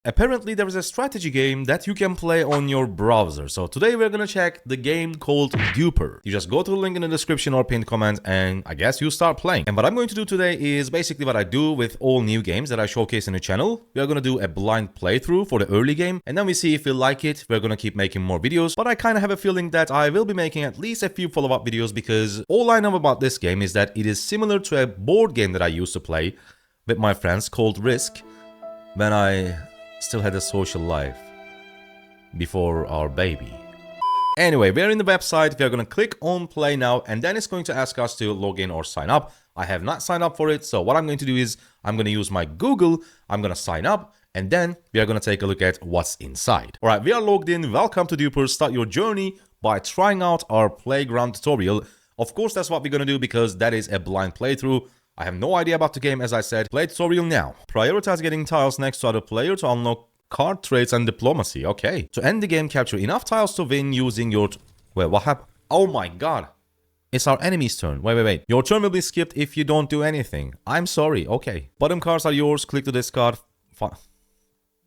Apparently there is a strategy game that you can play on your browser. So today we're gonna check the game called Duper. You just go to the link in the description or pinned comment and I guess you start playing. And what I'm going to do today is basically what I do with all new games that I showcase in the channel. We are gonna do a blind playthrough for the early game and then we see if we like it. We're gonna keep making more videos, but I kind of have a feeling that I will be making at least a few follow-up videos because all I know about this game is that it is similar to a board game that I used to play with my friends called Risk when I still had a social life before our baby. Anyway, we're in the website. We're gonna click on play now and then it's going to ask us to log in or sign up. I have not signed up for it, so what I'm going to do is I'm gonna use my Google, I'm gonna sign up and then we are gonna take a look at what's inside. All right, we are logged in. Welcome to Duper. Start your journey by trying out our playground tutorial. Of course, that's what we're gonna do because that is a blind playthrough. I have no idea about the game, as I said. Play tutorial now. Prioritize getting tiles next to other player to unlock card traits and diplomacy. Okay. To end the game, capture enough tiles to win using your... Wait, what happened? Oh my god. It's our enemy's turn. Wait. Your turn will be skipped if you don't do anything. I'm sorry. Okay. Bottom cards are yours. Click to discard.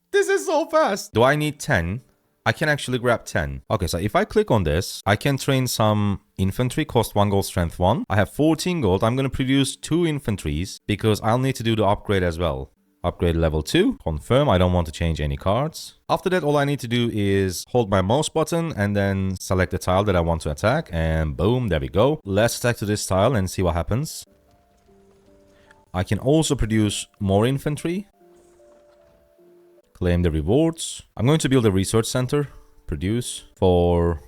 This is so fast. Do I need 10? I can actually grab 10. Okay, so if I click on this, I can train some infantry, cost 1 gold, strength 1. I have 14 gold. I'm going to produce 2 infantries because I'll need to do the upgrade as well. Upgrade level 2. Confirm. I don't want to change any cards. After that, all I need to do is hold my mouse button and then select the tile that I want to attack. And boom, there we go. Let's attack to this tile and see what happens. I can also produce more infantry. Claim the rewards. I'm going to build a research center. Produce for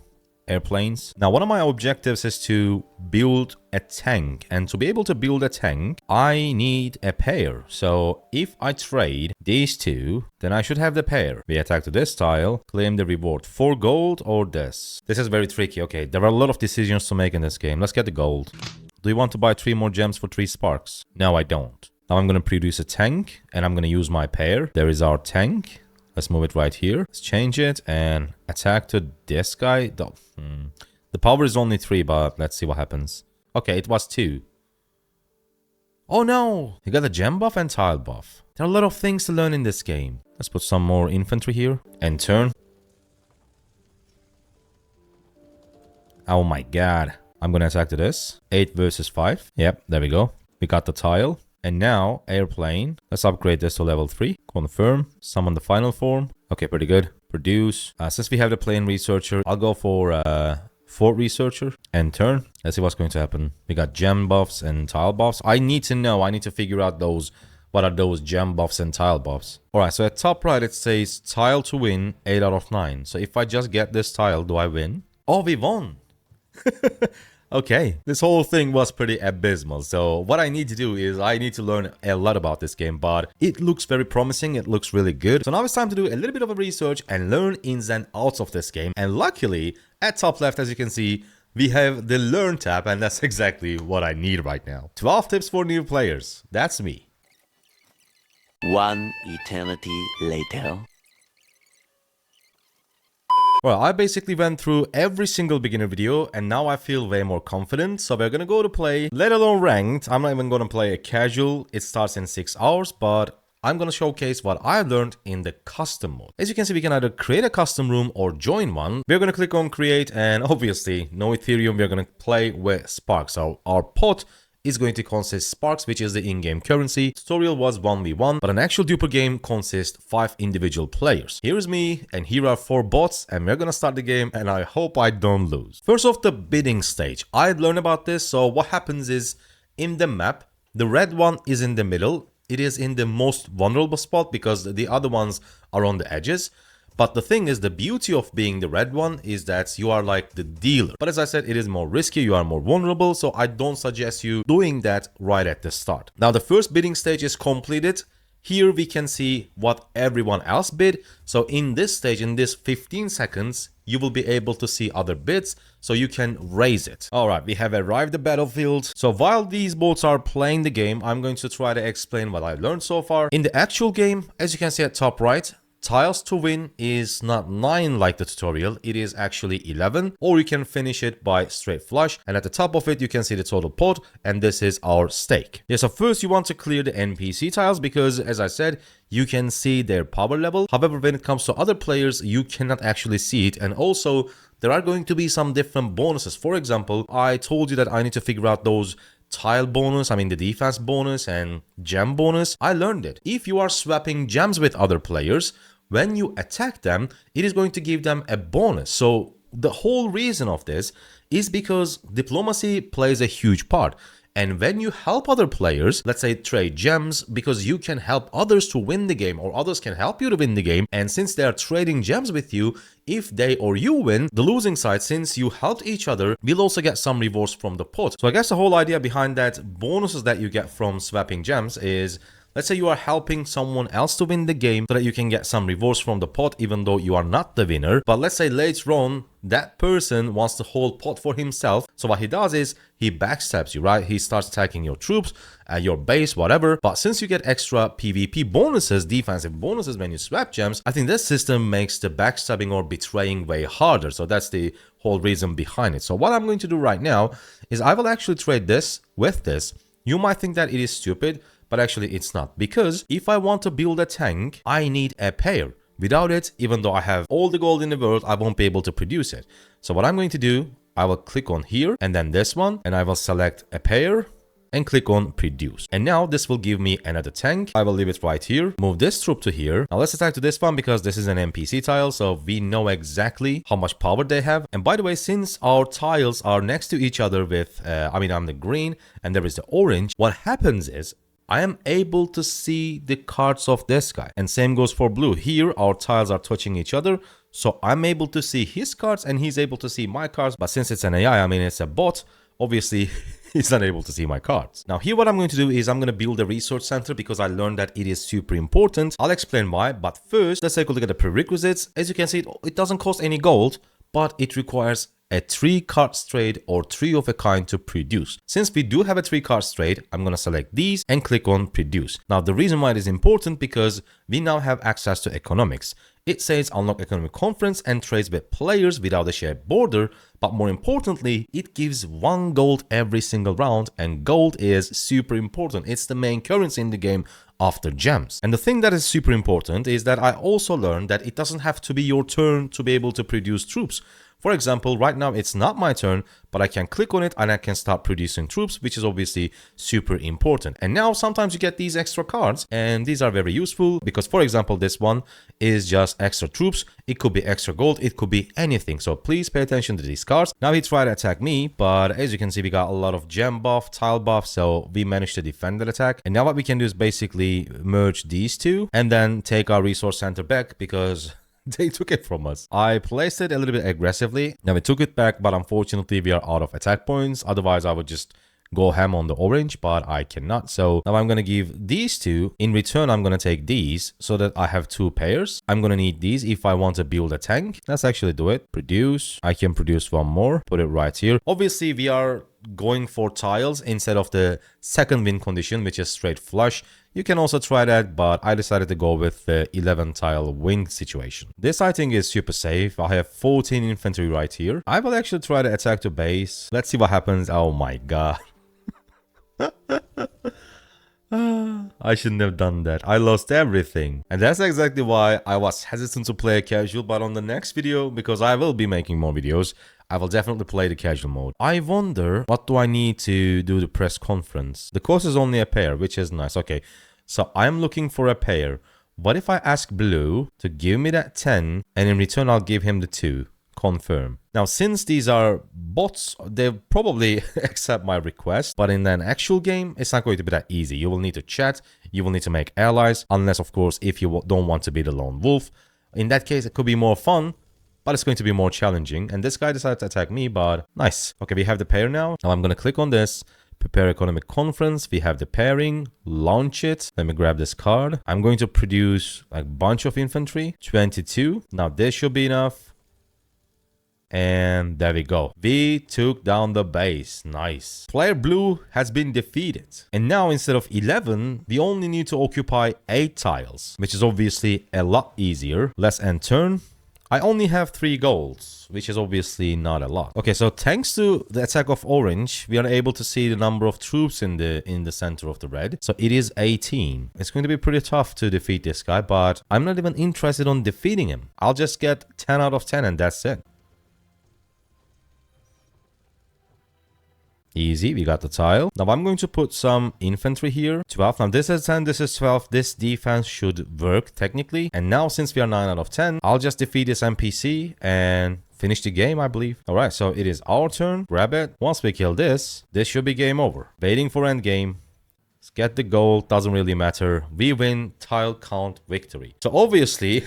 airplanes. Now, one of my objectives is to build a tank. And to be able to build a tank, I need a pair. So if I trade these two, then I should have the pair. We attack to this tile. Claim the reward. 4 gold or this. This is very tricky. Okay, there are a lot of decisions to make in this game. Let's get the gold. Do you want to buy 3 more gems for 3 sparks? No, I don't. Now I'm going to produce a tank and I'm going to use my pair. There is our tank. Let's move it right here. Let's change it and attack to this guy. The power is only 3, but let's see what happens. Okay, it was 2. Oh no! He got a gem buff and tile buff. There are a lot of things to learn in this game. Let's put some more infantry here. And turn. Oh my god. I'm going to attack to this. 8 versus 5. Yep, there we go. We got the tile. And now, airplane. Let's upgrade this to level 3. Confirm. Summon the final form. Okay, pretty good. Produce. Since we have the plane researcher, I'll go for fort researcher. And turn. Let's see what's going to happen. We got gem buffs and tile buffs. I need to know. I need to figure out those. What are those gem buffs and tile buffs? Alright, so at top right, it says tile to win 8 out of 9. So if I just get this tile, do I win? Oh, we won. Okay, this whole thing was pretty abysmal, so what I need to do is I need to learn a lot about this game, but it looks very promising, it looks really good. So now it's time to do a little bit of a research and learn ins and outs of this game. And luckily, at top left, as you can see, we have the Learn tab, and that's exactly what I need right now. 12 tips for new players, that's me. One eternity later. Well, I basically went through every single beginner video and now I feel way more confident. So we're gonna go to play, let alone ranked. I'm not even gonna play a casual. It starts in 6 hours, but I'm gonna showcase what I learned in the custom mode. As you can see, we can either create a custom room or join one. We're gonna click on create and obviously no Ethereum. We're gonna play with Sparks. So our pot is going to consist Sparks, which is the in-game currency. Tutorial was 1v1, but an actual Duper game consists 5 individual players. Here is me, and here are 4 bots, and we're gonna start the game, and I hope I don't lose. First off, the bidding stage. I learned about this, so what happens is, in the map, the red one is in the middle. It is in the most vulnerable spot because the other ones are on the edges. But the thing is, the beauty of being the red one is that you are like the dealer. But as I said, it is more risky, you are more vulnerable, so I don't suggest you doing that right at the start. Now, the first bidding stage is completed. Here we can see what everyone else bid. So in this stage, in this 15 seconds, you will be able to see other bids, so you can raise it. All right, we have arrived at the battlefield. So while these bots are playing the game, I'm going to try to explain what I learned so far. In the actual game, as you can see at top right, tiles to win is not 9 like the tutorial, it is actually 11, or you can finish it by straight flush, and at the top of it you can see the total pot, and this is our stake. Yeah, so first you want to clear the NPC tiles because, as I said, you can see their power level. However, when it comes to other players, you cannot actually see it, and also there are going to be some different bonuses. For example, I told you that I need to figure out those tile bonus, I mean the defense bonus and gem bonus. I learned it. If you are swapping gems with other players, when you attack them, it is going to give them a bonus. So the whole reason of this is because diplomacy plays a huge part. And when you help other players, let's say trade gems, because you can help others to win the game or others can help you to win the game. And since they are trading gems with you, if they or you win, the losing side, since you helped each other, will also get some rewards from the pot. So I guess the whole idea behind that bonuses that you get from swapping gems is, let's say you are helping someone else to win the game so that you can get some rewards from the pot even though you are not the winner. But let's say later on, that person wants the whole pot for himself. So what he does is he backstabs you, right? He starts attacking your troops, your base, whatever. But since you get extra PvP bonuses, defensive bonuses when you swap gems, I think this system makes the backstabbing or betraying way harder. So that's the whole reason behind it. So what I'm going to do right now is I will actually trade this with this. You might think that it is stupid, but actually it's not, because if I want to build a tank, I need a pair. Without it, even though I have all the gold in the world, I won't be able to produce it. So what I'm going to do, I will click on here and then this one, and I will select a pair and click on produce. And now this will give me another tank. I will leave it right here, move this troop to here. Now let's attack to this one because this is an NPC tile, so we know exactly how much power they have. And by the way, since our tiles are next to each other with, I'm the green and there is the orange, what happens is I am able to see the cards of this guy. And same goes for blue. Here, our tiles are touching each other. So I'm able to see his cards and he's able to see my cards. But since it's an AI, I mean, it's a bot, obviously he's not able to see my cards. Now here, what I'm going to do is I'm going to build a research center because I learned that it is super important. I'll explain why. But first, let's take a look at the prerequisites. As you can see, it doesn't cost any gold, but it requires a 3 cards trade or 3 of a kind to produce. Since we do have a 3 cards trade, I'm going to select these and click on produce. Now the reason why it is important because we now have access to economics. It says unlock economic conference and trades with players without a shared border, but more importantly, it gives 1 gold every single round, and gold is super important. It's the main currency in the game after gems. And the thing that is super important is that I also learned that it doesn't have to be your turn to be able to produce troops. For example, right now it's not my turn, but I can click on it and I can start producing troops, which is obviously super important. And now sometimes you get these extra cards and these are very useful because, for example, this one is just extra troops. It could be extra gold. It could be anything. So please pay attention to these cards. Now he tried to attack me, but as you can see, we got a lot of gem buff, tile buff. So we managed to defend that attack. And now what we can do is basically merge these two and then take our resource center back because they took it from us. I placed it a little bit aggressively. Now we took it back, but unfortunately we are out of attack points. Otherwise I would just go ham on the orange, but I cannot. So now I'm going to give these two. In return, I'm going to take these so that I have 2 pairs. I'm going to need these if I want to build a tank. Let's actually do it. Produce. I can produce 1 more. Put it right here. Obviously, we are going for tiles instead of the second win condition, which is straight flush. You can also try that, but I decided to go with the 11 tile win situation. This I think is super safe. I have 14 infantry right here. I will actually try to attack the base. Let's see what happens. Oh my god. I shouldn't have done that. I lost everything. And that's exactly why I was hesitant to play a casual, but on the next video, because I will be making more videos, I will definitely play the casual mode. I wonder, what do I need to do the press conference? The cost is only a pair, which is nice. Okay, so I'm looking for a pair. What if I ask blue to give me that 10 and in return I'll give him the 2? Confirm. Now, since these are bots, they'll probably accept my request, but in an actual game, it's not going to be that easy. You will need to chat, you will need to make allies, unless, of course, if you don't want to be the lone wolf. In that case, it could be more fun, but it's going to be more challenging. And this guy decided to attack me, but nice. Okay, we have the pair now. Now I'm going to click on this. Prepare economic conference. We have the pairing. Launch it. Let me grab this card. I'm going to produce a bunch of infantry. 22. Now this should be enough. And there we go. We took down the base. Nice. Player blue has been defeated. And now instead of 11, we only need to occupy 8 tiles, which is obviously a lot easier. Let's end turn. I only have 3 golds, which is obviously not a lot. Okay, so thanks to the attack of orange, we are able to see the number of troops in the center of the red. So it is 18. It's going to be pretty tough to defeat this guy, but I'm not even interested on defeating him. I'll just get 10 out of 10 and that's it. Easy, we got the tile. Now I'm going to put some infantry here. 12. Now this is 10, this is 12. This defense should work technically. And now since we are 9 out of 10, I'll just defeat this NPC and finish the game, I believe. Alright, so it is our turn. Grab it. Once we kill this should be game over. Waiting for end game. Let's get the gold, doesn't really matter. We win tile count victory. So obviously,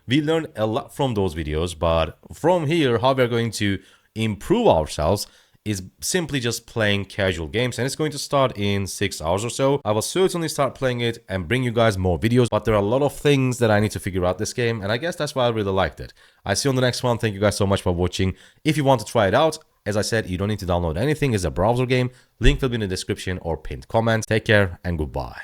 we learned a lot from those videos, but from here, how we're going to improve ourselves is simply just playing casual games, and it's going to start in 6 hours or so. I will certainly start playing it and bring you guys more videos, but there are a lot of things that I need to figure out this game, and I guess that's why I really liked it. I see you on the next one. Thank you guys so much for watching. If you want to try it out, as I said, you don't need to download anything. It's a browser game. Link will be in the description or pinned comment. Take care and goodbye.